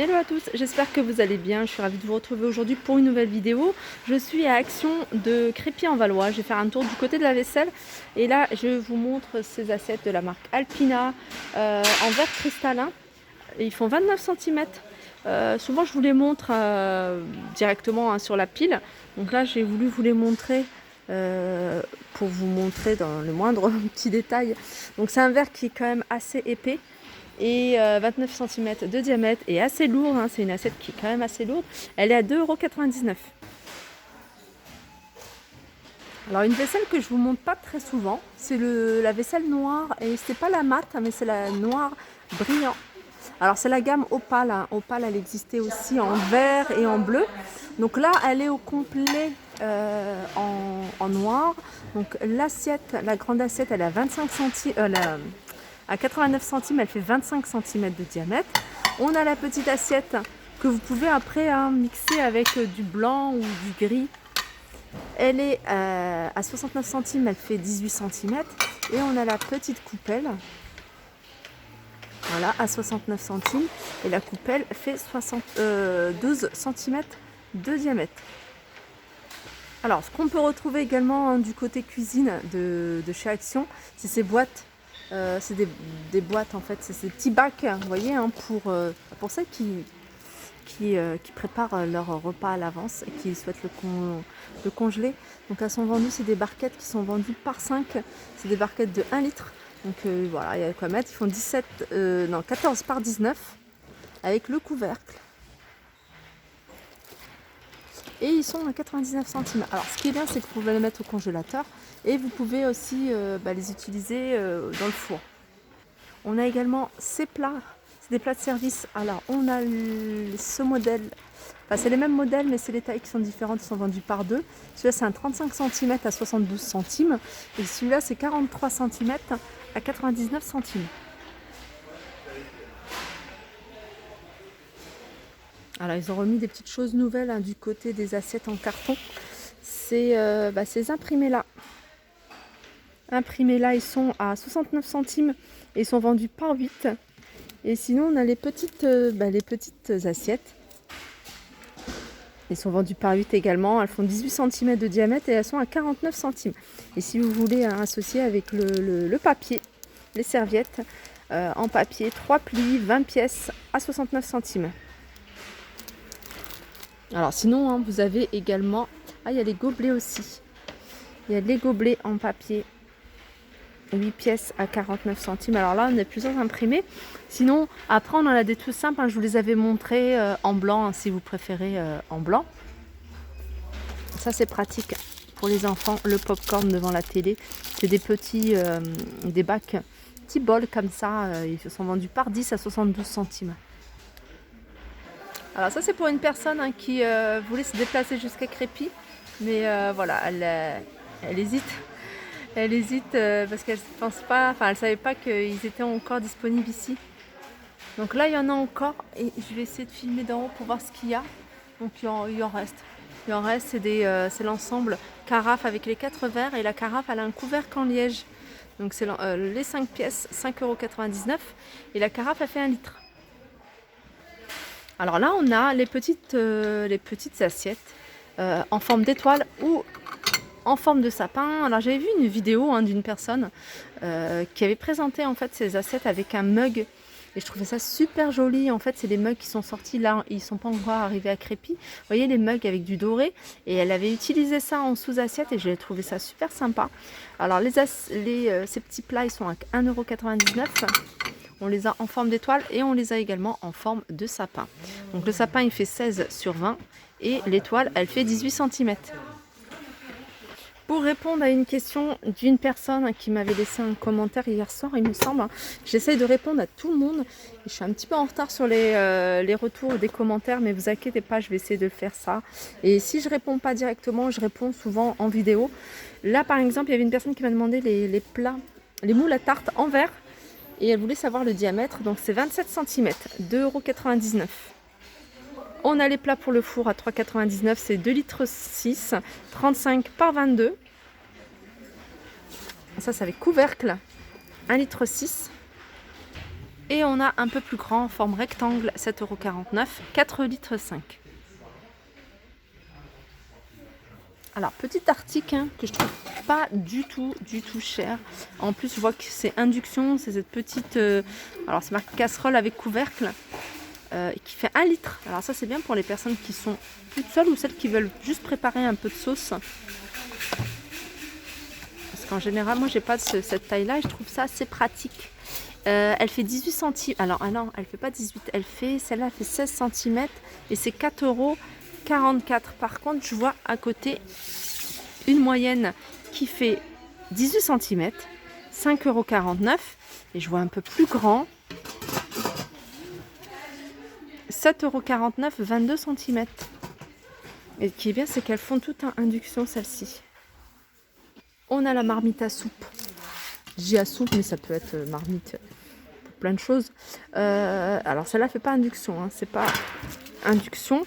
Hello à tous, j'espère que vous allez bien. Je suis ravie de vous retrouver aujourd'hui pour une nouvelle vidéo. Je suis à Action de Crépy-en-Valois. Je vais faire un tour du côté de la vaisselle. Et là, je vous montre ces assiettes de la marque Alpina en verre cristallin. Et ils font 29 cm. Souvent, je vous les montre directement sur la pile. Donc là, j'ai voulu vous les montrer pour vous montrer dans le moindre petit détail. Donc c'est un verre qui est quand même assez épais et 29 cm de diamètre et assez lourd, hein. C'est une assiette qui est quand même assez lourde. Elle est à 2,99 €. Alors une vaisselle que je vous montre pas très souvent, c'est la vaisselle noire, et c'est pas la mat, mais c'est la noire brillant. Alors c'est la gamme Opale, hein. Opale, elle existait aussi en vert et en bleu. Donc là elle est au complet en noir. Donc l'assiette, la grande assiette, elle est à 25 cm, à 89 centimes, elle fait 25 cm de diamètre. On a la petite assiette que vous pouvez après mixer avec du blanc ou du gris. Elle est à 69 centimes, elle fait 18 cm. Et on a la petite coupelle, voilà, à 69 centimes. Et la coupelle fait 12 cm de diamètre. Alors, ce qu'on peut retrouver également du côté cuisine de chez Action, c'est ces boîtes. C'est des boîtes en fait, c'est ces petits bacs, vous voyez, hein, pour celles qui préparent leur repas à l'avance et qui souhaitent le congeler. Donc elles sont vendues, c'est des barquettes qui sont vendues par 5, c'est des barquettes de 1 litre. Donc voilà, il y a quoi mettre, ils font 14 par 19 avec le couvercle. Et ils sont à 99 centimes. Alors ce qui est bien, c'est que vous pouvez les mettre au congélateur et vous pouvez aussi les utiliser dans le four. On a également ces plats, c'est des plats de service. Alors on a ce modèle, enfin, c'est les mêmes modèles mais c'est les tailles qui sont différentes, ils sont vendus par deux. Celui-là c'est un 35 cm à 72 centimes et celui-là c'est 43 cm à 99 centimes. Alors ils ont remis des petites choses nouvelles, hein, du côté des assiettes en carton. C'est ces imprimés là. Imprimés là, ils sont à 69 centimes et ils sont vendus par 8. Et sinon on a les petites assiettes. Ils sont vendus par 8 également. Elles font 18 cm de diamètre et elles sont à 49 centimes. Et si vous voulez associer avec le papier, les serviettes en papier, 3 plis, 20 pièces à 69 centimes. Alors sinon, hein, vous avez également... Ah, il y a les gobelets aussi. Il y a les gobelets en papier. 8 pièces à 49 centimes. Alors là, on a plusieurs imprimés. Sinon, après, on en a des tout simples, hein. Je vous les avais montrés en blanc, hein, si vous préférez en blanc. Ça, c'est pratique pour les enfants. Le popcorn devant la télé. C'est des petits des bacs, petits bols comme ça. Ils sont vendus par 10 à 72 centimes. Alors ça, c'est pour une personne, hein, qui voulait se déplacer jusqu'à Crépy. Mais voilà, elle hésite. Elle hésite parce qu'elle pense pas, enfin elle savait pas qu'ils étaient encore disponibles ici. Donc là il y en a encore et je vais essayer de filmer d'en haut pour voir ce qu'il y a. Donc il en reste. Il en reste, c'est l'ensemble carafe avec les 4 verres et la carafe elle a un couvercle en liège. Donc c'est les 5 pièces, 5,99 € et la carafe elle fait 1 litre. Alors là on a les petites assiettes en forme d'étoile ou en forme de sapin. Alors j'avais vu une vidéo, hein, d'une personne qui avait présenté en fait ces assiettes avec un mug et je trouvais ça super joli. En fait c'est des mugs qui sont sortis là, ils sont pas encore arrivés à Crépy. Vous voyez les mugs avec du doré et elle avait utilisé ça en sous-assiette et j'ai trouvé ça super sympa. Alors ces petits plats ils sont à 1,99 €. On les a en forme d'étoile et on les a également en forme de sapin. Donc le sapin il fait 16 sur 20 et l'étoile elle fait 18 cm. Pour répondre à une question d'une personne qui m'avait laissé un commentaire hier soir, il me semble, j'essaye de répondre à tout le monde. Je suis un petit peu en retard sur les retours des commentaires, mais vous inquiétez pas, je vais essayer de le faire ça. Et si je réponds pas directement, je réponds souvent en vidéo. Là, par exemple, il y avait une personne qui m'a demandé les plats, les moules à tarte en verre, et elle voulait savoir le diamètre. Donc c'est 27 cm, 2,99 €. On a les plats pour le four à 3,99 €, c'est 2,6 litres, 35 par 22. Ça, c'est avec couvercle, 1,6 litre. Et on a un peu plus grand en forme rectangle, 7,49 €, 4,5 litres. Alors, petit article hein, que je trouve pas du tout cher. En plus, je vois que c'est induction, c'est cette petite... alors, c'est marqué casserole avec couvercle qui fait 1 litre. Alors ça, c'est bien pour les personnes qui sont toutes seules ou celles qui veulent juste préparer un peu de sauce. Parce qu'en général, moi, j'ai pas cette taille-là et je trouve ça assez pratique. Elle fait 18 centimes. Alors, ah non, elle fait pas 18. Celle-là, elle fait 16 cm et c'est 4,44 €. Par contre, je vois à côté une moyenne qui fait 18 cm, 5,49 € et je vois un peu plus grand, 7,49 €, 22 cm. Et ce qui est bien, c'est qu'elles font toutes en induction, celle-ci. On a la marmite à soupe. Je dis à soupe, mais ça peut être marmite pour plein de choses. Alors, celle-là ne fait pas induction, hein, c'est pas induction.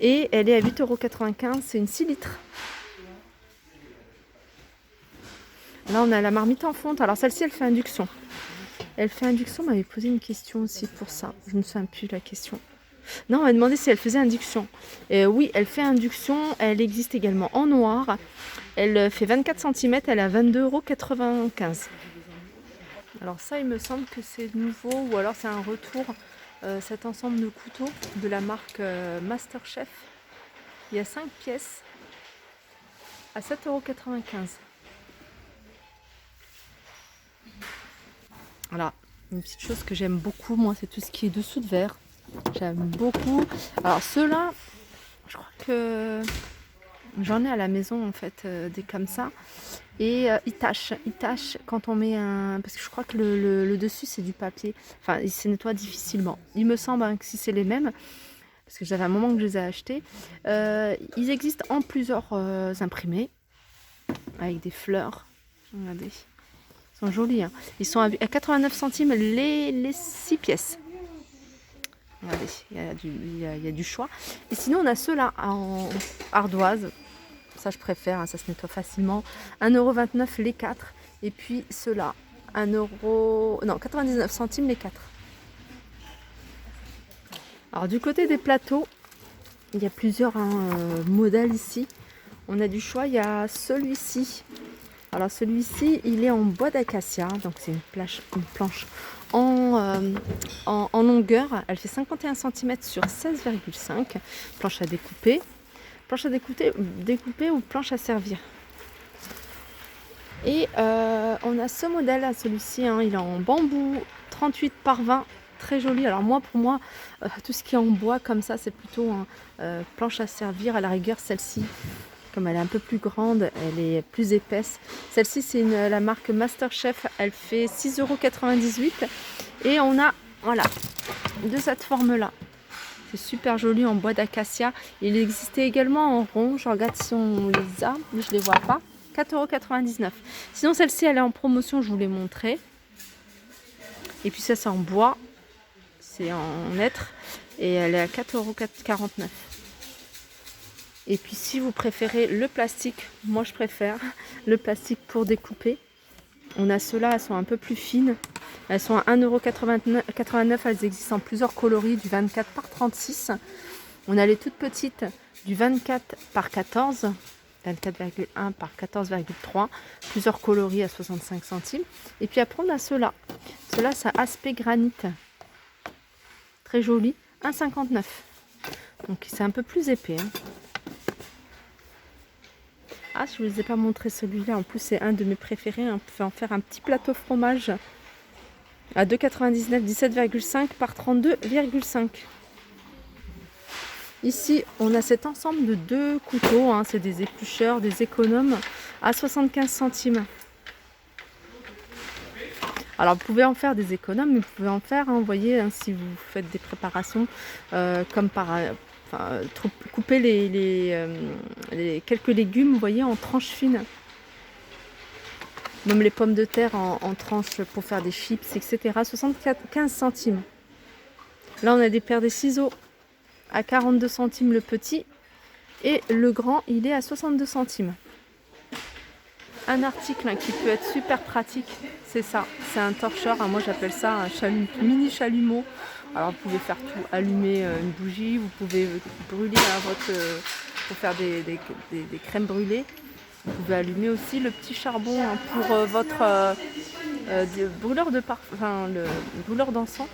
Et elle est à 8,95 €, c'est une 6 litres. Là, on a la marmite en fonte. Alors, celle-ci, elle fait induction. Elle fait induction, on m'avait posé une question aussi pour ça. Je ne me souviens plus la question. Non, on m'a demandé si elle faisait induction. Oui, elle fait induction. Elle existe également en noir. Elle fait 24 cm. Elle est à 22,95 €. Alors ça, il me semble que c'est nouveau. Ou alors c'est un retour. Cet ensemble de couteaux de la marque Masterchef. Il y a 5 pièces à 7,95 €. Voilà, une petite chose que j'aime beaucoup, moi, c'est tout ce qui est dessous de verre. J'aime beaucoup. Alors ceux-là, je crois que j'en ai à la maison en fait, des comme ça. Et ils tâchent quand on met un... Parce que je crois que le dessus c'est du papier. Enfin, il se nettoie difficilement. Il me semble hein, que si c'est les mêmes, parce que j'avais un moment que je les ai achetés. Ils existent en plusieurs imprimés, avec des fleurs. Regardez. Ils sont jolis. Hein. Ils sont à 89 centimes les 6 pièces. Regardez, il y a du choix. Et sinon, on a ceux-là en ardoise. Ça, je préfère. Hein, ça se nettoie facilement. 1,29 € les 4. Et puis ceux-là, 99 centimes les 4. Alors, du côté des plateaux, il y a plusieurs modèles ici. On a du choix. Il y a celui-ci. Alors celui-ci, il est en bois d'acacia, donc c'est une planche en longueur. Elle fait 51 cm sur 16,5. Planche à découper. Planche à découper ou planche à servir. Et on a ce modèle, celui-ci, hein, il est en bambou 38 par 20. Très joli. Alors pour moi, tout ce qui est en bois comme ça, c'est plutôt planche à servir. À la rigueur, celle-ci. Comme elle est un peu plus grande, elle est plus épaisse. Celle-ci, c'est la marque Masterchef. Elle fait 6,98 €. Et on a, voilà, de cette forme-là. C'est super joli en bois d'acacia. Il existait également en rond. Je regarde si on les a, mais je ne les vois pas. 4,99 €. Sinon, celle-ci, elle est en promotion, je vous l'ai montré. Et puis ça, c'est en bois. C'est en hêtre. Et elle est à 4,49 €. Et puis si vous préférez le plastique, moi je préfère le plastique pour découper. On a ceux-là, elles sont un peu plus fines. Elles sont à 1,89 €. Elles existent en plusieurs coloris, du 24 par 36. On a les toutes petites, du 24 par 14, 24,1 par 14,3. Plusieurs coloris à 65 centimes. Et puis après on a ceux-là. Ceux-là, c'est aspect granit. Très joli, 1,59 €. Donc c'est un peu plus épais. Hein. Ah, je ne vous ai pas montré celui-là. En plus, c'est un de mes préférés. On peut en faire un petit plateau fromage à 2,99, 17,5 par 32,5. Ici, on a cet ensemble de 2 couteaux. Hein, c'est des éplucheurs, des économes à 75 centimes. Alors, vous pouvez en faire des économes, mais vous pouvez en faire, hein, vous voyez, hein, si vous faites des préparations comme couper les quelques légumes, vous voyez, en tranches fines. Même les pommes de terre en tranches pour faire des chips, etc. 75 centimes. Là, on a des paires de ciseaux à 42 centimes le petit. Et le grand, il est à 62 centimes. un article qui peut être super pratique, c'est ça. C'est un torcheur, moi j'appelle ça un mini chalumeau. Alors vous pouvez faire tout, allumer une bougie, vous pouvez brûler pour faire des crèmes brûlées. Vous pouvez allumer aussi le petit charbon pour votre brûleur de le brûleur d'encens.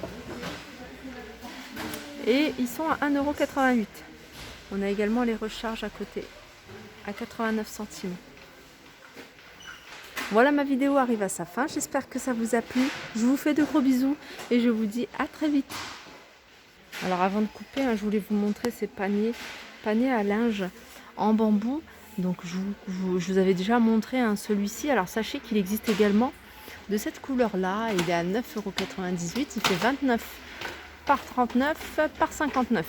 Et ils sont à 1,88 €. On a également les recharges à côté, à 89 centimes. Voilà, ma vidéo arrive à sa fin. J'espère que ça vous a plu. Je vous fais de gros bisous et je vous dis à très vite. Alors avant de couper, je voulais vous montrer ces paniers à linge en bambou. Donc je vous avais déjà montré celui-ci. Alors sachez qu'il existe également de cette couleur-là. Il est à 9,98 €. Il fait 29 par 39 par 59.